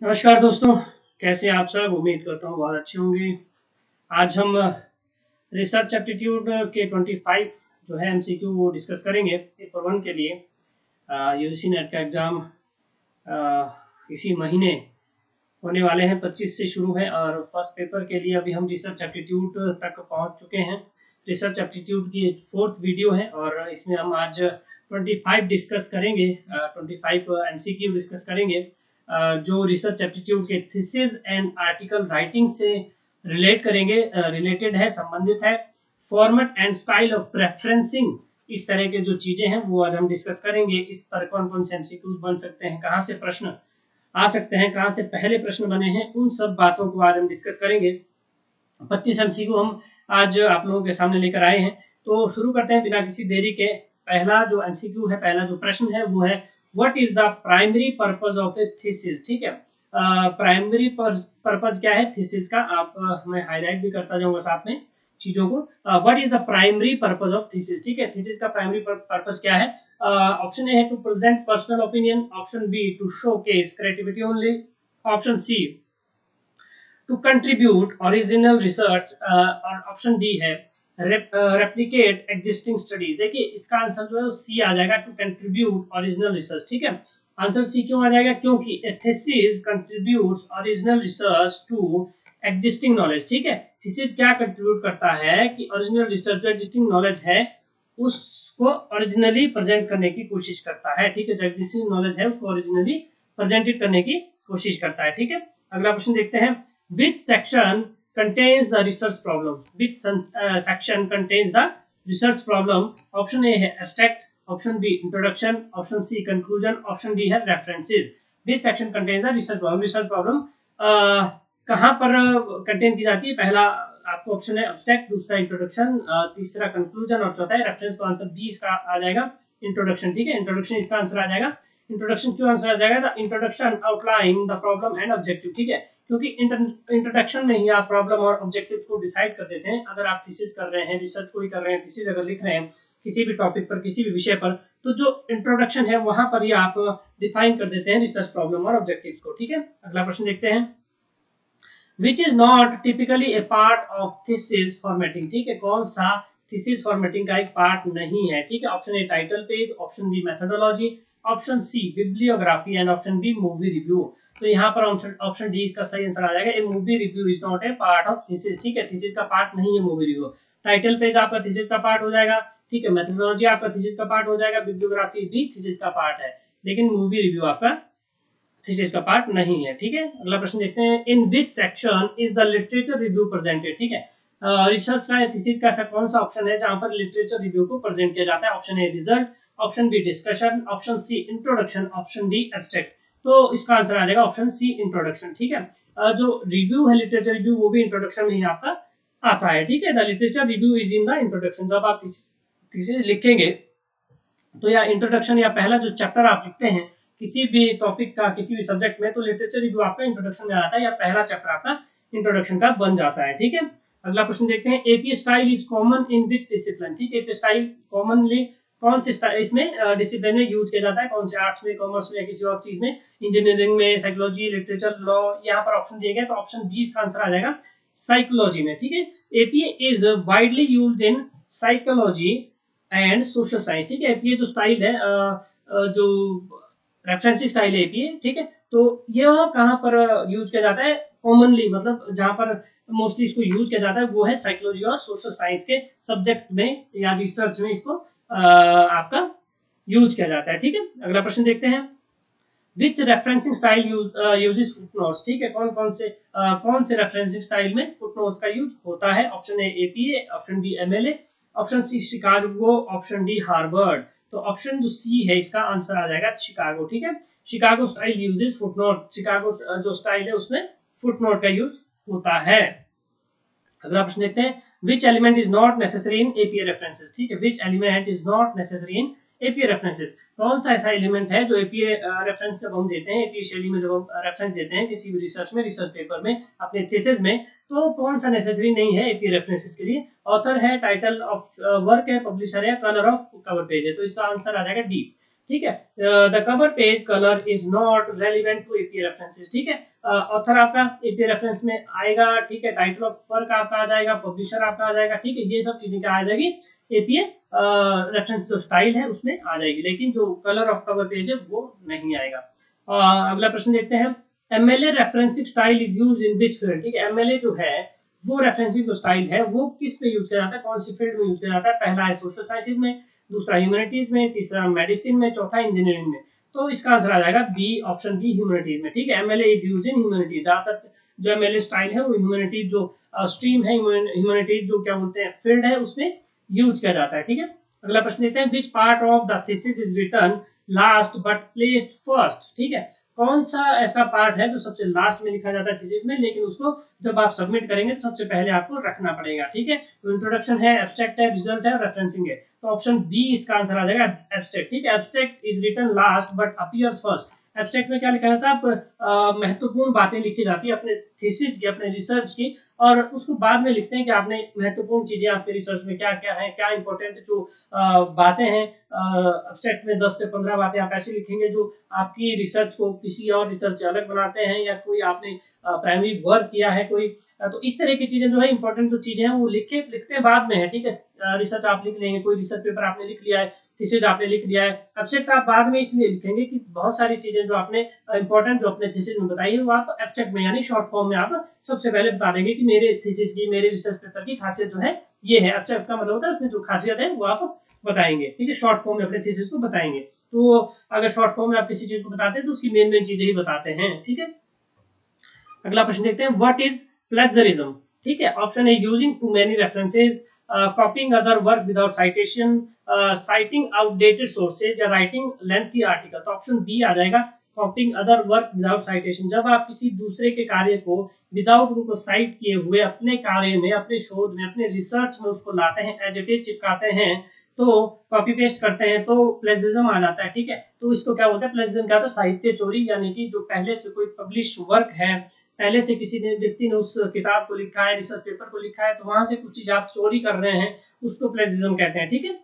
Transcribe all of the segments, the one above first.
नमस्कार दोस्तों, कैसे हैं आप सब? उम्मीद करता हूँ बहुत अच्छे होंगे। आज हम रिसर्च एप्टीट्यूड के 25 जो है एमसीक्यू वो डिस्कस करेंगे पेपर वन के लिए। यूजीसी नेट का एग्ज़ाम इसी महीने होने वाले हैं, 25 से शुरू है और फर्स्ट पेपर के लिए अभी हम रिसर्च एप्टीट्यूड तक पहुंच चुके हैं। रिसर्च एप्टीट्यूड की फोर्थ वीडियो है और इसमें हम आज 25 डिस्कस करेंगे, 25 एमसीक्यू डिस्कस करेंगे जो रिसर्च एप्टीट्यूड के थीसिस एंड आर्टिकल राइटिंग से रिलेट करेंगे, रिलेटेड है, संबंधित है। Format and style of referencing, इस तरह के जो चीजें हैं वो आज हम डिस्कस करेंगे। इस पर कौन कौन से एमसीक्यूज बन सकते हैं, कहाँ से प्रश्न आ सकते हैं, कहाँ से पहले प्रश्न बने हैं, उन सब बातों को आज हम डिस्कस करेंगे। 25 एमसीक्यू हम आज आप लोगों के सामने लेकर आए हैं। तो शुरू करते हैं बिना किसी देरी के। पहला जो एमसीक्यू है, पहला जो प्रश्न है वो है what is the primary purpose of A thesis. ठीक है, प्राइमरी पर्पज क्या है थीसिस का, आप मैं हाईलाइट भी करता जाऊंगा साथ में चीजों को। What is the primary purpose of thesis. ठीक है, थीसिस का प्राइमरी पर्पज क्या है? ऑप्शन ए है to present personal opinion, option B to showcase creativity only, option C to contribute original research, और ऑप्शन डी है रेप्लिकेट एग्जिस्टिंग स्टडीज। देखिए इसका आंसर जो है सी आ जाएगा, टू कंट्रीब्यूट ओरिजिनल रिसर्च। ठीक है, आंसर सी क्यों आ जाएगा? क्योंकि thesis contributes original research to existing knowledge. ठीक है, थीसिस क्या कंट्रीब्यूट करता है कि ओरिजिनल रिसर्च जो एग्जिस्टिंग नॉलेज है उसको ओरिजिनली प्रेजेंट करने की कोशिश करता है। ठीक है, जो एग्जिस्टिंग नॉलेज है उसको ओरिजिनली प्रेजेंटेड करने की कोशिश करता है। ठीक है, अगला प्रश्न देखते हैं। Which section contains the research problem? Which section contains the research problem? Option A है abstract, option B introduction, option C conclusion, option D है references. Which section contains the research problem? Research problem कहाँ पर contain की जाती है? पहला आपको option है abstract, दूसरा इंट्रोडक्शन, तीसरा कंक्लूजन और चौथा है रेफरेंस। तो आंसर बी इसका आ जाएगा इंट्रोडक्शन। ठीक है, इंट्रोडक्शन इसका आंसर आ जाएगा। इंट्रोडक्शन क्यों आंसर आ जाएगा? Introduction outline the problem and objective. ठीक है, क्योंकि इंट्रोडक्शन में ही आप प्रॉब्लम और ऑब्जेक्टिव को डिसाइड कर देते हैं। अगर आप थीसिस कर रहे हैं, रिसर्च कोई कर रहे हैं, थीसिस अगर लिख रहे हैं किसी भी टॉपिक पर, किसी भी विषय पर, तो जो इंट्रोडक्शन है वहां पर ही आप डिफाइन कर देते हैं रिसर्च प्रॉब्लम और ऑब्जेक्टिव को। ठीक है, अगला प्रश्न देखते हैं। Which is not typically A part of thesis formatting. ठीक है, कौन सा थीसिस फॉर्मेटिंग का एक पार्ट नहीं है? ठीक है, option A title page, option B methodology, option C bibliography and option B movie review. तो यहाँ पर ऑप्शन डी इसका सही आंसर आ जाएगा। A movie review is not a part of thesis. ठीक है, थीसिस का पार्ट नहीं है मूवी रिव्यू। टाइटल पेज आपका थीसिस का पार्ट हो जाएगा। ठीक है, मेथोडोलॉजी आपका थीसिस का पार्ट हो जाएगा, बिब्लियोग्राफी भी थीसिस का पार्ट है, लेकिन मूवी रिव्यू आपका थीसिस का पार्ट नहीं है। ठीक है, अगला प्रश्न देखते हैं। In which section is the literature review presented. ठीक है, रिसर्च का थीसिस का ऐसा कौन सा ऑप्शन है जहां पर लिटरेचर रिव्यू को प्रेजेंट किया जाता है? Option A result, option B discussion, option C introduction, option D abstract. तो इसका आंसर आ जाएगा ऑप्शन सी इंट्रोडक्शन। ठीक है, जो रिव्यू है लिटरेचर रिव्यू वो भी इंट्रोडक्शन में ही आपका आता है। ठीक है, the literature review is in the introduction. जब आप थीसिस लिखेंगे तो या इंट्रोडक्शन या पहला जो चैप्टर आप लिखते हैं किसी भी टॉपिक का, किसी भी सब्जेक्ट में, तो लिटरेचर रिव्यू आपका इंट्रोडक्शन में आता है या पहला चैप्टर आपका इंट्रोडक्शन का बन जाता है। ठीक है, अगला प्रश्न देखते हैं। APA style is common in which discipline. ठीक है, एपीए स्टाइल कॉमनली कौन से इसमें डिसिप्लिन में यूज किया जाता है? कौन से आर्ट्स में, कॉमर्स में या किसी और चीज में? इंजीनियरिंग में, साइकोलॉजी, लिटरेचर, लॉ। यहाँ पर ऑप्शन दिए गए तो ऑप्शन बी इसका आंसर आ जाएगा साइकोलॉजी में। ठीक है, APA is widely used in psychology and social science. ठीक है, एपीए जो स्टाइल है, जो रेफरेंसिंग स्टाइल है एपीए। ठीक है, तो ये कहाँ पर यूज किया जाता है? कॉमनली, मतलब जहां पर मोस्टली इसको यूज किया जाता है वो है साइकोलॉजी और सोशल साइंस के सब्जेक्ट में या रिसर्च में इसको आपका यूज किया जाता है। ठीक है, अगला प्रश्न देखते हैं। Which referencing style uses footnotes. ठीक है, कौन से रेफरेंसिंग स्टाइल में फुटनोट्स का यूज होता है? Option A APA, option B MLA, option C Chicago, option D Harvard. तो ऑप्शन जो सी है इसका आंसर आ जाएगा शिकागो। ठीक है, Chicago style uses footnote. Chicago जो स्टाइल है उसमें फुटनोट का यूज होता है। अगला प्रश्न देखते हैं। Which element is not necessary in APA references. ठीक है, which element is not necessary in APA references. कौन सा ऐसा एलिमेंट है जो एपीए रेफरेंस जब हम देते हैं, एपीए शैली में जब हम रेफरेंस देते हैं किसी भी रिसर्च में, रिसर्च पेपर में, अपने थीसिस में, तो कौन सा नेसेसरी नहीं है एपीए रेफरेंसेस के लिए? ऑथर है, टाइटल ऑफ वर्क है, पब्लिशर है, कलर ऑफ कवर पेज है। तो इसका आंसर आ जाएगा डी। ठीक है। The cover page colour is not relevant to APA references, ठीक है। ऑथर आपका एपीए रेफरेंस में आएगा, ठीक है। टाइटल ऑफ वर्क आपका आ जाएगा, पब्लिशर आपका आ जाएगा, ठीक है। ये सब चीजें क्या आ जाएगी, एपीए रेफरेंस जो स्टाइल है उसमें आ जाएगी, लेकिन जो कलर ऑफ कवर पेज है वो नहीं आएगा। अगला प्रश्न देखते हैं, MLA referencing style is use in which field, ठीक है। एमएलए जो है वो रेफरेंसिंग जो स्टाइल है वो किस में यूज किया जाता है, कौन सी फील्ड में यूज किया जाता है। पहला है सोशल साइंसेज में, दूसरा ह्यूमैनिटीज में, तीसरा मेडिसिन में, चौथा इंजीनियरिंग में। तो इसका आंसर आ जाएगा बी, ऑप्शन बी, ह्यूमैनिटीज में, ठीक है। MLA is use in humanities, ज्यादातर जो एमएलए स्टाइल है वो ह्यूमैनिटीज जो स्ट्रीम है, ह्यूमैनिटीज जो क्या बोलते हैं फील्ड है उसमें यूज किया जाता है, ठीक है। अगला प्रश्न देखते हैं, which part of the thesis is written last but placed first, ठीक है। कौन सा ऐसा पार्ट है जो सबसे लास्ट में लिखा जाता है थीसिस में, लेकिन उसको जब आप सबमिट करेंगे तो सबसे पहले आपको रखना पड़ेगा, ठीक है। तो इंट्रोडक्शन है, एब्स्ट्रैक्ट है, रिजल्ट है, रेफरेंसिंग है। तो ऑप्शन बी इसका आंसर आ जाएगा, एब्स्ट्रैक्ट, ठीक है। Abstract is written last but appears first. Abstract में क्या लिखा जाता है, आप महत्वपूर्ण बातें लिखी जाती है अपने थीसिस की, अपने रिसर्च की, और उसको बाद में लिखते हैं कि आपने महत्वपूर्ण चीजें आपके रिसर्च में क्या क्या है, क्या इंपॉर्टेंट जो बातें हैं। एब्स्ट्रैक्ट में 10 से 15 बातें आप ऐसी लिखेंगे जो आपकी रिसर्च को किसी और रिसर्च से अलग बनाते हैं, या कोई आपने प्राइमरी वर्क किया है कोई, तो इस तरह की चीजें जो है इंपॉर्टेंट जो चीजें हैं वो लिखते बाद में है, ठीक है। रिसर्च आप लिख लेंगे, कोई रिसर्च पेपर आपने लिख लिया है, थीसिस आपने लिख लिया है, एब्स्ट्रैक्ट आप बाद में इसलिए लिखेंगे कि बहुत सारी चीजें जो आपने इंपॉर्टेंट जो अपने थीसिस में बताई है वो आप एब्स्ट्रैक्ट में यानी शॉर्ट फॉर्म में आप सबसे पहले बता देंगे कि मेरे थीसिस की, मेरे रिसर्च पेपर की खासियत जो है ये है। एब्स्ट्रैक्ट का मतलब होता है उसमें जो खासियत है वो आप बताएंगे, ठीक है। शॉर्ट फॉर्म में अपने थीसिस को बताएंगे। तो अगर शॉर्ट फॉर्म में आप किसी चीज को बताते हैं तो उसकी मेन चीजें ही बताते हैं, ठीक है। अगला प्रश्न देखते हैं, व्हाट इज प्लेजरिज्म, ठीक है। ऑप्शन है using too many references, copying other work without citation, citing outdated sources, या राइटिंग लेंथी आर्टिकल। तो ऑप्शन बी आ जाएगा, copying other work without citation. जब आप किसी दूसरे के कार्य को विदाउट उनको साइट किए हुए अपने कार्य में, अपने शोध में, अपने रिसर्च में उसको लाते हैं, एज इट इज चिपकाते हैं, तो कॉपी पेस्ट करते हैं, तो प्लेजिज्म आ जाता है, ठीक है। तो इसको क्या बोलते हैं, प्लेजिज्म क्या होता है, साहित्य चोरी, यानी कि जो पहले से कोई पब्लिश वर्क है, पहले से किसी ने व्यक्ति ने उस किताब को लिखा है, रिसर्च पेपर को लिखा है, तो वहां से कुछ चीज आप चोरी कर रहे हैं, उसको प्लेजिज्म कहते हैं, ठीक है।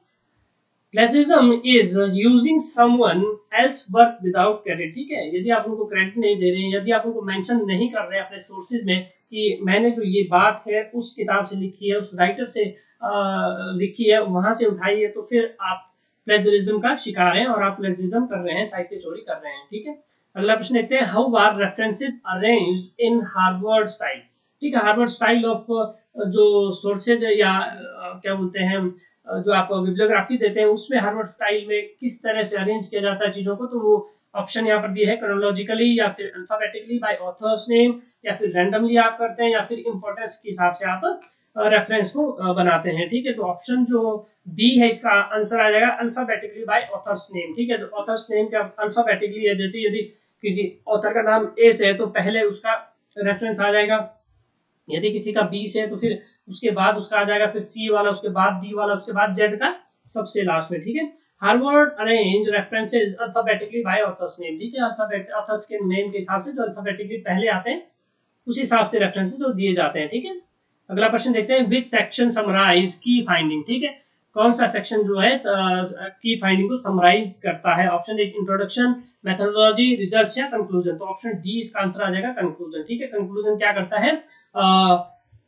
Plagiarism is using someone else work without credit, ठीक है। यदि आप उनको क्रेडिट नहीं दे रहे हैं, यदि आप उनको मेंशन नहीं कर रहे हैं अपने सोर्सेज में कि मैंने जो ये बात है उस किताब से लिखी है, उस राइटर से लिखी है, वहां से उठाई है, तो फिर आप प्लेजरिज्म का शिकार हैं और आप प्लेजरिज्म कर रहे हैं, साहित्य चोरी कर रहे हैं, ठीक है। अगला प्रश्न देखते हैं, how are references arranged in Harvard style, ठीक है। हार्वर्ड स्टाइल ऑफ जो सोर्सेज या क्या बोलते हैं जो आप बिब्लियोग्राफी देते हैं उसमें हार्वर्ड स्टाइल में किस तरह से अरेंज किया जाता है चीजों को, तो वो ऑप्शन यहाँ पर दिए है, क्रोनोलॉजिकली, या फिर अल्फाबेटिकली बाय ऑथर्स नेम, या फिर रैंडमली आप करते हैं, या फिर इंपॉर्टेंस के हिसाब से आप रेफरेंस को बनाते हैं, ठीक है। तो ऑप्शन जो बी है इसका आंसर आ जाएगा अल्फाबेटिकली बाय ऑथर्स नेम, ठीक है। तो ऑथर्स नेम का अल्फाबेटिकली है, जैसे यदि किसी ऑथर का नाम ए से है तो पहले उसका रेफरेंस आ जाएगा, यदि किसी का बी से है तो फिर उसके बाद उसका आ जाएगा, फिर सी वाला, उसके बाद डी वाला, उसके बाद जेड का सबसे लास्ट में, ठीक है। Harvard arrange references alphabetically by author's name, ठीक है। अल्फाबेट ऑथर्स के नेम के हिसाब से जो अल्फाबेटिकली पहले आते हैं उस हिसाब से रेफरेंसेस जो दिए जाते हैं, ठीक है। अगला प्रश्न देखते हैं, विच सेक्शन समराइज की फाइंडिंग, ठीक है। कौन सा सेक्शन जो है की फाइंडिंग को समराइज करता है। ऑप्शन एक, इंट्रोडक्शन, मेथोडोलॉजी, रिसर्च, या कंक्लूजन। तो ऑप्शन डी इसका आंसर आ जाएगा कंक्लूजन, ठीक है। कंक्लूजन क्या करता है,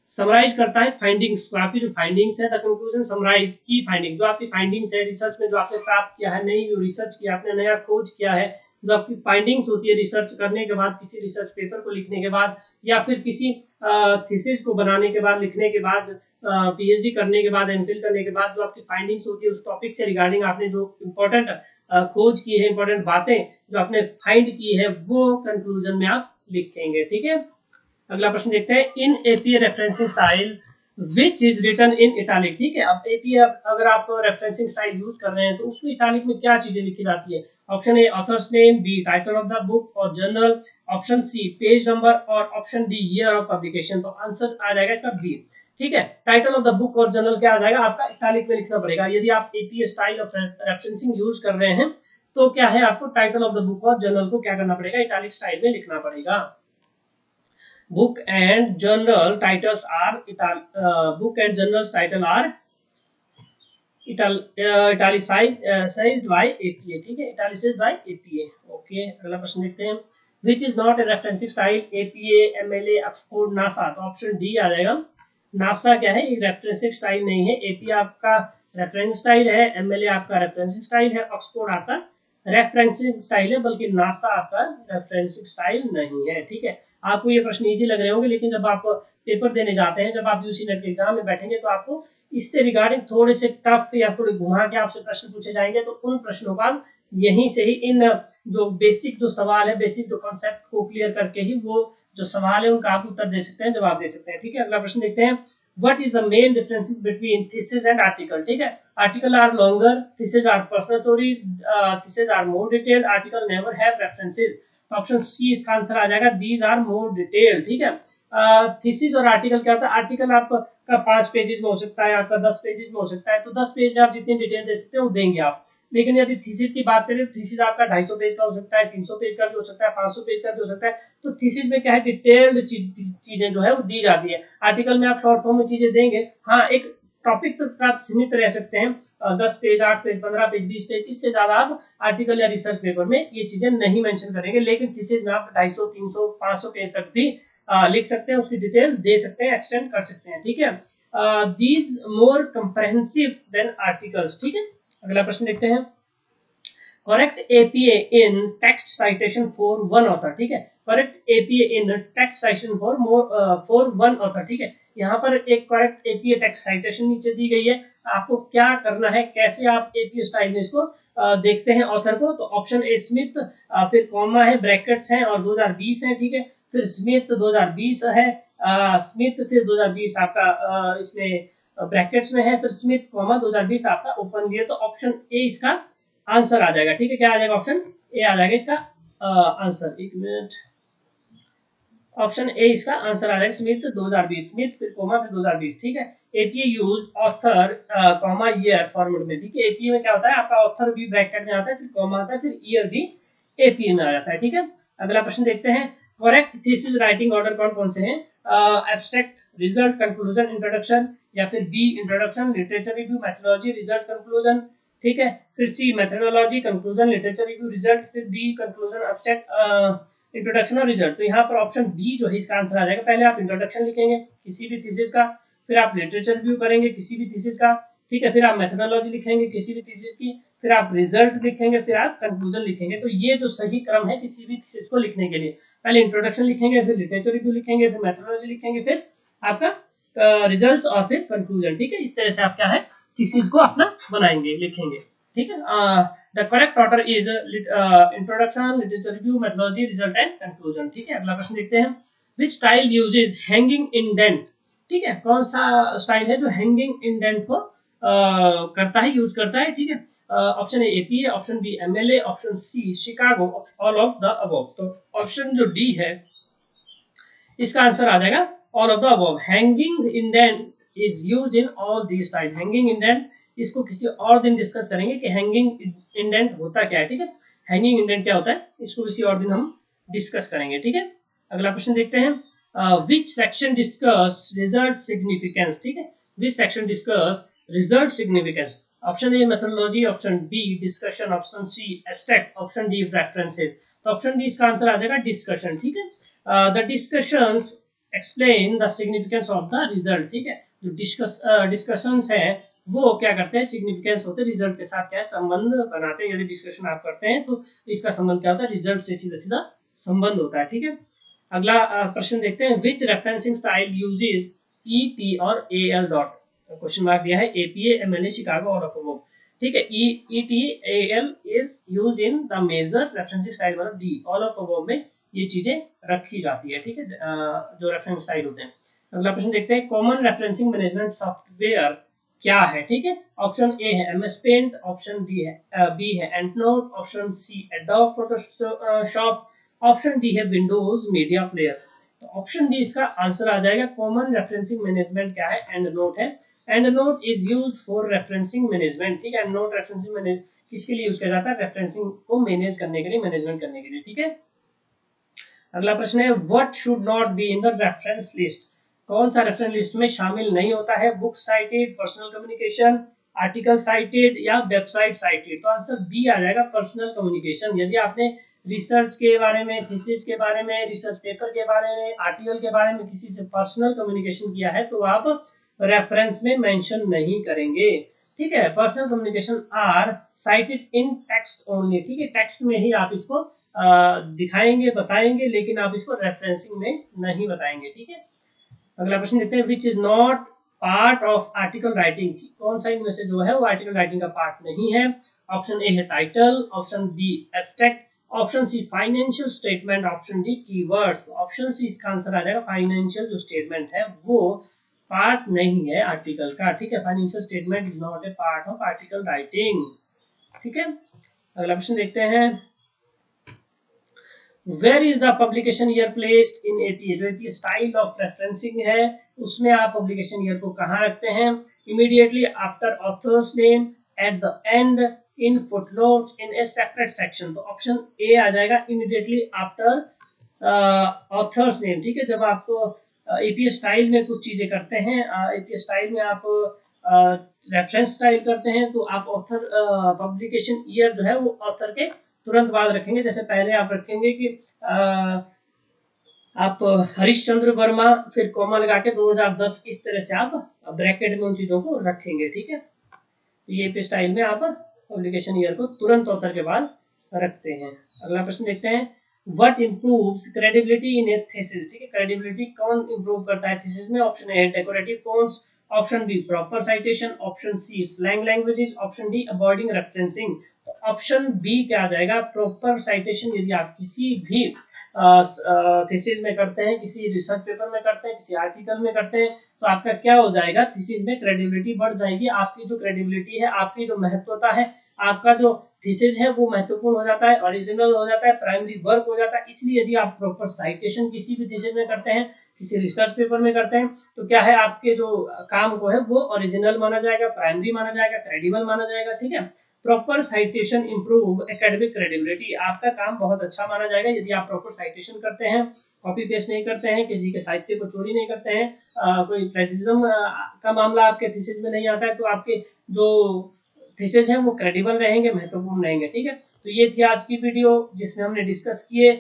समराइज करता है फाइंडिंग्स को, आपकी जो फाइंडिंग्स है, द कंक्लूजन समराइज की फाइंडिंग, जो आपकी फाइंडिंग्स है रिसर्च में, जो आपने प्राप्त किया है, नई जो रिसर्च किया आपने, नया खोज किया है, जो आपकी फाइंडिंग्स होती है रिसर्च करने के बाद, किसी रिसर्च पेपर को लिखने के बाद, या फिर किसी थीसिस को बनाने के बाद, लिखने के बाद, पीएचडी करने के बाद, एमफिल करने के बाद, जो आपकी फाइंडिंग्स होती है उस टॉपिक से रिगार्डिंग आपने जो इंपॉर्टेंट खोज की है, इंपॉर्टेंट बातें जो आपने फाइंड की है, वो कंक्लूजन में आप लिखेंगे, ठीक है। अगला प्रश्न देखते हैं, in APA referencing style which is written in italic, ठीक है। अब एपीए अगर आप रेफरेंसिंग स्टाइल यूज कर रहे हैं तो उसमें इटालिक में क्या चीजें लिखी जाती है। Option A, authors name, B, title of the book और journal, option C, page number, और option D, year of publication. तो आंसर आ जाएगा इसका बी, ठीक है। टाइटल ऑफ द बुक और जर्नल क्या आ जाएगा आपका, इटालिक में लिखना पड़ेगा। यदि आप APA style of referencing use कर रहे हैं तो क्या है, आपको टाइटल ऑफ द बुक और जर्नल को क्या करना पड़ेगा, इटालिक स्टाइल में लिखना पड़ेगा। Book and journal titles are book and journals title are italicised by APA, ठीक है, इटालिसाइज्ड बाय एपीए। ओके, अगला प्रश्न देखते हैं। Which is not A referencing style, APA, MLA, Oxford, NASA. तो ऑप्शन डी आ जाएगा। नासा क्या है, ये रेफरेंसिंग स्टाइल नहीं है। एपीए आपका रेफरेंस स्टाइल है, एमएलए आपका रेफरेंसिंग स्टाइल है, ऑक्सफोर्ड आपका रेफरेंसिंग स्टाइल है, बल्कि नासा आपका रेफरेंसिंग स्टाइल नहीं है, ठीक है। आपको ये प्रश्न इजी लग रहे होंगे, लेकिन जब आप पेपर देने जाते हैं, जब आप यूसी नेट के एग्जाम में बैठेंगे, तो आपको इससे रिगार्डिंग थोड़े से टफ या थोड़े घुमा के आपसे प्रश्न पूछे जाएंगे। तो उन प्रश्नों का यहीं से ही, इन जो बेसिक जो सवाल है, बेसिक जो कॉन्सेप्ट को क्लियर करके ही वो जो सवाल है उनका आप उत्तर दे सकते हैं, जवाब दे सकते हैं, ठीक है। अगला प्रश्न देखते हैं। What is the main differences between thesis and article? ठीक है, article are longer, thesis are personal stories, thesis are more detailed, article never have references। तो ऑप्शन सी इसका आंसर आ जाएगा, दीज आर मोर डिटेल्ड, ठीक है। Thesis और article क्या होता है, आर्टिकल आपका 5 पेजेस में हो सकता है, आपका 10 पेजेस में हो सकता है, तो 10 पेज में आप जितनी डिटेल दे सकते हो वो देंगे आप। लेकिन यदि थीसिस की बात करें तो थीसिस आपका 250 पेज का हो सकता है, 300 पेज का भी हो सकता है, 500 पेज का भी हो सकता है। तो थीसिस में क्या है, डिटेल्ड चीजें जो है वो दी जाती है। आर्टिकल में आप शॉर्ट फॉर्म में चीजें देंगे, हाँ एक टॉपिक तक आप सीमित रह सकते हैं, 10 पेज, 8 पेज, 15 पेज, 20 पेज, इससे ज्यादा आप आर्टिकल या रिसर्च पेपर में ये चीजें नहीं मेंशन करेंगे। लेकिन थीसिस में आप 250, 300, 500 पेज तक भी लिख सकते हैं, उसकी डिटेल दे सकते हैं, एक्सटेंड कर सकते हैं, ठीक है। These more comprehensive than articles, ठीक है। अगला प्रश्न देखते हैं। Correct APA in text citation for one author, ठीक है। Correct APA in text citation for one author, ठीक है। यहाँ पर एक करेक्ट एपीए टेक्स्ट साइटेशन नीचे दी गई है, आपको क्या करना है, कैसे आप एपीए स्टाइल में इसको देखते हैं ऑथर को। तो ऑप्शन ए स्मिथ, फिर कॉमा है, ब्रैकेट्स हैं और 2020 है, ठीक है। फिर स्मिथ 2020 है, स्मिथ फिर 2020 आपका इसमें ब्रैकेट्स में है, फिर स्मिथ कॉमा 2020 आपका ओपन लिए। तो ऑप्शन ए इसका आंसर आ जाएगा, ठीक है। क्या आ जाएगा, ऑप्शन ए आ जाएगा इसका आंसर। एक मिनट, ऑप्शन ए इसका आंसर आ जाएगा, स्मिथ 2020, स्मिथ फिर कोमा फिर 2020, ठीक है। APA use author comma year format में, ठीक है। एपीए में क्या होता है, आपका ऑथर भी ब्रैकेट में आता है, फिर कॉमा आता है, फिर ईयर भी एपीए में आ जाता है, ठीक है। अगला प्रश्न देखते हैं। करेक्ट थीसिस राइटिंग ऑर्डर कौन कौन से हैं, एब्स्ट्रैक्ट, रिजल्ट, कंक्लूजन, इंट्रोडक्शन, या फिर B introduction, literature review, methodology, result, conclusion, ठीक है। फिर C methodology, conclusion, literature review, result, फिर डी कंक्लूजन, एब्स्ट्रैक्ट, इंट्रोडक्शन और रिजल्ट। तो यहाँ पर ऑप्शन बी जो है इसका आंसर आ जाएगा। पहले आप इंट्रोडक्शन लिखेंगे किसी भी थीसिस का, फिर आप लिटरेचर रिव्यू करेंगे किसी भी थीसिस का, ठीक है। फिर आप मेथोडोलॉजी लिखेंगे किसी भी थीसिस की, फिर आप रिजल्ट लिखेंगे, फिर आप कंक्लूजन लिखेंगे। तो ये जो सही क्रम है किसी भी थीसिस को लिखने के लिए, पहले इंट्रोडक्शन लिखेंगे, फिर लिटरेचर रिव्यू लिखेंगे, फिर मेथोडोलॉजी लिखेंगे, फिर आपका रिजल्ट्स और फिर कंक्लूजन, ठीक है। इस तरह से आप क्या है थीसिस को अपना बनाएंगे, लिखेंगे, ठीक है। The correct order is introduction, literature review, methodology, result and conclusion, ठीक है। अगला प्रश्न देखते हैं। विच स्टाइल यूजेस हैंगिंग इंडेंट, ठीक है। कौन सा स्टाइल है जो हैंगिंग इंडेंट को करता है, यूज करता है, ठीक है। Option A APA, option B MLA, option C Chicago, all of the above. तो ऑप्शन जो डी है इसका आंसर आ जाएगा all of the above. Hanging indent is used in all the style. Hanging indent इसको किसी और दिन डिस्कस करेंगे कि हैंगिंग इंडेंट होता क्या है, ठीक है। हैंगिंग इंडेंट क्या होता है, इसको किसी और दिन हम डिस्कस करेंगे, ठीक है। अगला प्रश्न देखते हैं। Which section discuss result significance, ठीक है। Which section discuss result significance. Option A methodology, option B discussion, option C abstract, option D references. तो ऑप्शन डी इसका आंसर आ जाएगा डिस्कशन, ठीक है। The discussions explain the significance of the result, ठीक है। जो डिस्कशंस है वो क्या करते हैं, सिग्निफिकेंस होते हैं, रिजल्ट के साथ क्या है संबंध बनाते हैं। यदि डिस्कशन आप करते हैं तो इसका संबंध क्या होता है, रिजल्ट से सीधा सीधा संबंध होता है, ठीक है। अगला प्रश्न देखते हैं। Which referencing style uses EP और एएल डॉट, क्वेश्चन मार्क दिया है, एपीए, एमएलए, शिकागो और अपोलो, ठीक है। ET AL is used in the major referencing style, मतलब डी ऑल ऑफ अबव में ये चीजें रखी जाती है, ठीक है, जो रेफरेंस स्टाइल होते हैं। अगला प्रश्न देखते हैं। कॉमन रेफरेंसिंग मैनेजमेंट सॉफ्टवेयर क्या है, ठीक है। ऑप्शन ए है एमएस पेंट, ऑप्शन डी है बी है EndNote, option C Adobe Photoshop, option D है विंडोज मीडिया प्लेयर। तो ऑप्शन डी इसका आंसर आ जाएगा। कॉमन रेफरेंसिंग मैनेजमेंट क्या है, एंडनोट है। EndNote is used for referencing management, ठीक है। एंडनोट रेफरेंसिंग मैनेज किसके लिए यूज किया जाता है, रेफरेंसिंग को मैनेज करने के लिए, मैनेजमेंट करने के लिए, ठीक है। अगला प्रश्न है। What should not be in the reference list, कौन सा रेफरेंस लिस्ट में शामिल नहीं होता है, book cited, personal communication, article cited या वेबसाइट साइटेड। तो आंसर बी आ जाएगा, पर्सनल कम्युनिकेशन। यदि आपने रिसर्च के बारे में, थीसिस के बारे में, रिसर्च पेपर के बारे में, आर्टिकल के बारे में किसी से पर्सनल कम्युनिकेशन किया है तो आप रेफरेंस में मेंशन नहीं करेंगे। ठीक है, personal communication are cited in text only. ठीक है, टेक्स्ट में ही आप इसको दिखाएंगे, बताएंगे, लेकिन आप इसको रेफरेंसिंग में नहीं बताएंगे। ठीक है, अगला प्रश्न देखते हैं, which is not part of article writing. कौन सा इनमें से जो है वो आर्टिकल राइटिंग का पार्ट नहीं है। ऑप्शन ए है title, option B abstract, option C financial statement, option D keywords. Option C इसका आंसर आ जाएगा, फाइनेंशियल जो स्टेटमेंट है वो पार्ट नहीं है आर्टिकल का। ठीक है, financial statement is not a part of article writing. ठीक है, अगला प्रश्न देखते हैं, where is the publication year placed in APA. जो एपीए स्टाइल ऑफ रेफरेंसिंग है उसमें आप पब्लिकेशन ईयर को कहाँ रखते हैं। Immediately after author's name, at the end, in footnotes, in a separate section. तो ऑप्शन ए आ जाएगा, इमीडिएटली आफ्टर ऑथर्स नेम। ठीक है, जब आप एपीए स्टाइल में कुछ चीजें करते हैं, एपीए स्टाइल में आप रेफरेंस स्टाइल करते हैं तो आप ऑथर पब्लिकेशन ईयर जो है वो ऑथर के तुरंत बाद रखेंगे। जैसे पहले आप रखेंगे कि आप हरिश्चंद्र वर्मा, फिर कॉमा लगा के 2010, इस तरह से आप ब्रैकेट में उन चीजों को रखेंगे। ठीक है, तो ये पे स्टाइल में आप पब्लिकेशन ईयर को तुरंत ऑथर के बाद रखते हैं। अगला प्रश्न देखते हैं, what improves credibility in a thesis. ठीक है, क्रेडिबिलिटी कौन इंप्रूव करता है थीसिस में। Option A decorative fonts, option B proper citation, option C slang languages, option D avoiding referencing. तो ऑप्शन बी क्या आ जाएगा, प्रॉपर साइटेशन। यदि आप किसी भी थीसिस में करते हैं, किसी रिसर्च पेपर में करते हैं, किसी आर्टिकल में करते हैं, तो आपका क्या हो जाएगा, थीसिस में क्रेडिबिलिटी बढ़ जाएगी। आपकी जो क्रेडिबिलिटी है, आपकी जो महत्वता है, आपका जो थीसिस है वो महत्वपूर्ण हो जाता है, ओरिजिनल हो जाता है, प्राइमरी वर्क हो जाता है। इसलिए यदि आप प्रॉपर साइटेशन किसी भी थीसिस में करते हैं, किसी रिसर्च पेपर में करते हैं, तो क्या है, आपके जो काम को है वो ओरिजिनल माना जाएगा, प्राइमरी माना जाएगा, क्रेडिबल माना जाएगा। ठीक है, proper citation improve academic credibility. आपका काम बहुत अच्छा माना जाएगा यदि आप प्रॉपर साइटेशन करते हैं, कॉपी पेस्ट नहीं करते हैं, किसी के साहित्य को चोरी नहीं करते हैं, कोई प्रेसिज्म का मामला आपके थीसिस में नहीं आता है, तो आपके जो थीसिस है वो क्रेडिबल रहेंगे, महत्वपूर्ण रहेंगे। ठीक है, तो ये थी आज की वीडियो जिसमें हमने डिस्कस किए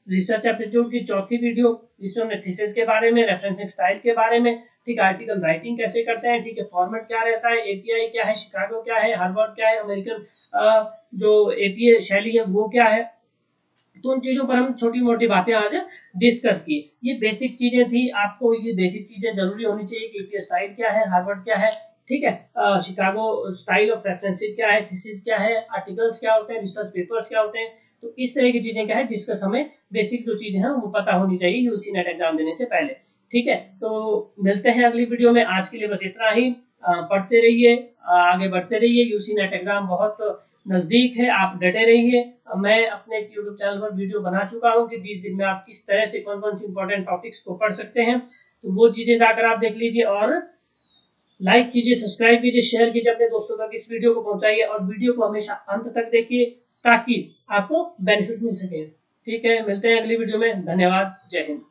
रिसर्च एप्टीट्यूड की चौथी वीडियो, जिसमें हमने थीसिस के बारे में, रेफरेंसिंग स्टाइल के बारे में, ठीक है, आर्टिकल राइटिंग कैसे करते हैं, ठीक है, फॉर्मेट क्या रहता है, एपीआई क्या है, शिकागो क्या है, हार्वर्ड क्या है, अमेरिकन जो एपीए शैली है वो क्या है। तो उन चीजों पर हम छोटी मोटी बातें आज डिस्कस की। ये बेसिक चीजें थी, आपको ये बेसिक चीजें जरूरी होनी चाहिए कि एपीए स्टाइल क्या है, हार्वर्ड क्या है, ठीक है, शिकागो स्टाइल ऑफ रेफरेंसिंग क्या है, थीसिस क्या है, आर्टिकल्स क्या होते हैं, रिसर्च पेपर्स क्या होते हैं। तो इस तरह की चीजें क्या है डिस्कस, हमें बेसिक जो चीजें हैं वो पता होनी चाहिए यूसी नेट एग्जाम देने से पहले। ठीक है, तो मिलते हैं अगली वीडियो में। आज के लिए बस इतना ही। पढ़ते रहिए, आगे बढ़ते रहिए। यूसी नेट एग्जाम बहुत नजदीक है, आप डटे रहिए। मैं अपने यूट्यूब चैनल पर वीडियो बना चुका हूँ कि 20 दिन में आप किस तरह से कौन कौन सी इंपॉर्टेंट टॉपिक्स को पढ़ सकते हैं। तो वो चीजें जाकर आप देख लीजिए, और लाइक कीजिए, सब्सक्राइब कीजिए, शेयर कीजिए अपने दोस्तों तक, इस वीडियो को पहुंचाइए, और वीडियो को हमेशा अंत तक देखिए ताकि आपको बेनिफिट मिल सके। ठीक है, मिलते हैं अगली वीडियो में। धन्यवाद, जय हिंद।